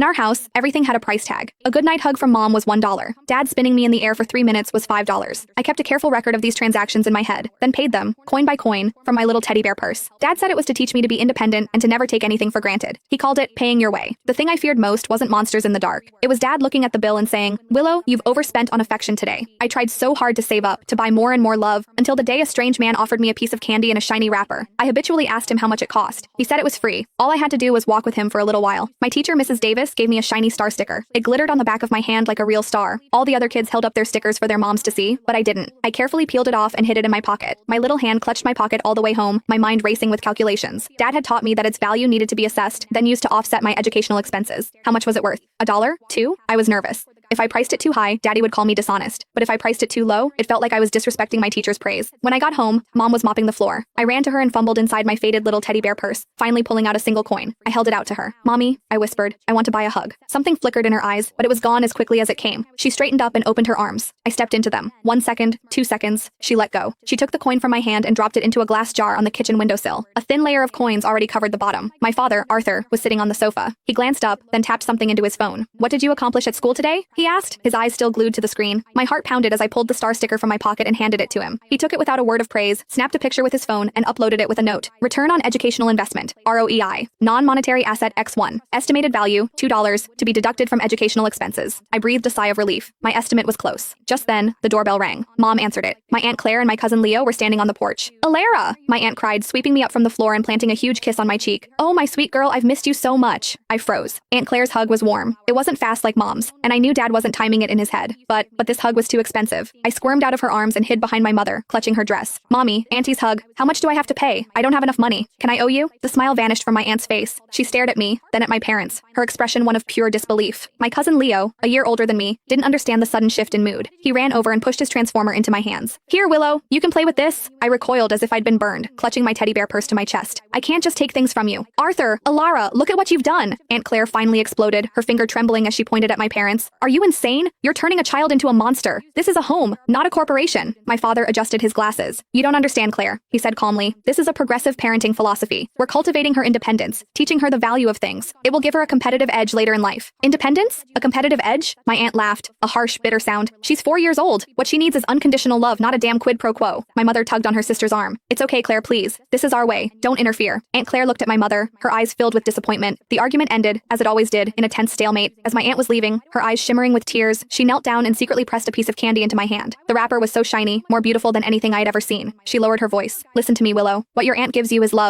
In our house, everything had a price tag. A goodnight hug from mom was $1. Dad spinning me in the air for 3 minutes was $5. I kept a careful record of these transactions in my head, then paid them, coin by coin, from my little teddy bear purse. Dad said it was to teach me to be independent and to never take anything for granted. He called it paying your way. The thing I feared most wasn't monsters in the dark. It was Dad looking at the bill and saying, "Willow, you've overspent on affection today." I tried so hard to save up, to buy more and more love, until the day a strange man offered me a piece of candy in a shiny wrapper. I habitually asked him how much it cost. He said it was free. All I had to do was walk with him for a little while. My teacher, Mrs. Davis, gave me a shiny star sticker. It glittered on the back of my hand like a real star. All the other kids held up their stickers for their moms to see, but I didn't. I carefully peeled it off and hid it in my pocket. My little hand clutched my pocket all the way home, my mind racing with calculations. Dad had taught me that its value needed to be assessed, then used to offset my educational expenses. How much was it worth? $1? $2? I was nervous. If I priced it too high, Daddy would call me dishonest. But if I priced it too low, it felt like I was disrespecting my teacher's praise. When I got home, Mom was mopping the floor. I ran to her and fumbled inside my faded little teddy bear purse, finally pulling out a single coin. I held it out to her. "Mommy," I whispered, "I want to buy a hug." Something flickered in her eyes, but it was gone as quickly as it came. She straightened up and opened her arms. I stepped into them. 1 second, 2 seconds, she let go. She took the coin from my hand and dropped it into a glass jar on the kitchen windowsill. A thin layer of coins already covered the bottom. My father, Arthur, was sitting on the sofa. He glanced up, then tapped something into his phone. "What did you accomplish at school today?" he asked, his eyes still glued to the screen. My heart pounded as I pulled the star sticker from my pocket and handed it to him. He took it without a word of praise, snapped a picture with his phone, and uploaded it with a note. "Return on educational investment, ROEI. Non-monetary asset X1. Estimated value, $2, to be deducted from educational expenses." I breathed a sigh of relief. My estimate was close. Just then, the doorbell rang. Mom answered it. My Aunt Claire and my cousin Leo were standing on the porch. "Alara!" my aunt cried, sweeping me up from the floor and planting a huge kiss on my cheek. "Oh, my sweet girl, I've missed you so much." I froze. Aunt Claire's hug was warm. It wasn't fast like Mom's, and I knew Dad wasn't timing it in his head. But this hug was too expensive. I squirmed out of her arms and hid behind my mother, clutching her dress. "Mommy, Auntie's hug. How much do I have to pay? I don't have enough money. Can I owe you?" The smile vanished from my aunt's face. She stared at me, then at my parents, her expression one of pure disbelief. My cousin Leo, a year older than me, didn't understand the sudden shift in mood. He ran over and pushed his transformer into my hands. "Here, Willow, you can play with this." I recoiled as if I'd been burned, clutching my teddy bear purse to my chest. "I can't just take things from you." "Arthur, Alara, look at what you've done." Aunt Claire finally exploded, her finger trembling as she pointed at my parents. "Are you insane? You're turning a child into a monster. This is a home, not a corporation." My father adjusted his glasses. "You don't understand, Claire," he said calmly. "This is a progressive parenting philosophy. We're cultivating her independence, teaching her the value of things. It will give her a competitive edge later in life." "Independence? A competitive edge?" My aunt laughed, a harsh, bitter sound. "She's 4 years old. What she needs is unconditional love, not a damn quid pro quo." My mother tugged on her sister's arm. "It's okay, Claire, please. This is our way. Don't interfere." Aunt Claire looked at my mother, her eyes filled with disappointment. The argument ended, as it always did, in a tense stalemate. As my aunt was leaving, her eyes shimmering with tears, she knelt down and secretly pressed a piece of candy into my hand. The wrapper was so shiny, more beautiful than anything I had ever seen. She lowered her voice. "Listen to me, Willow. What your aunt gives you is love."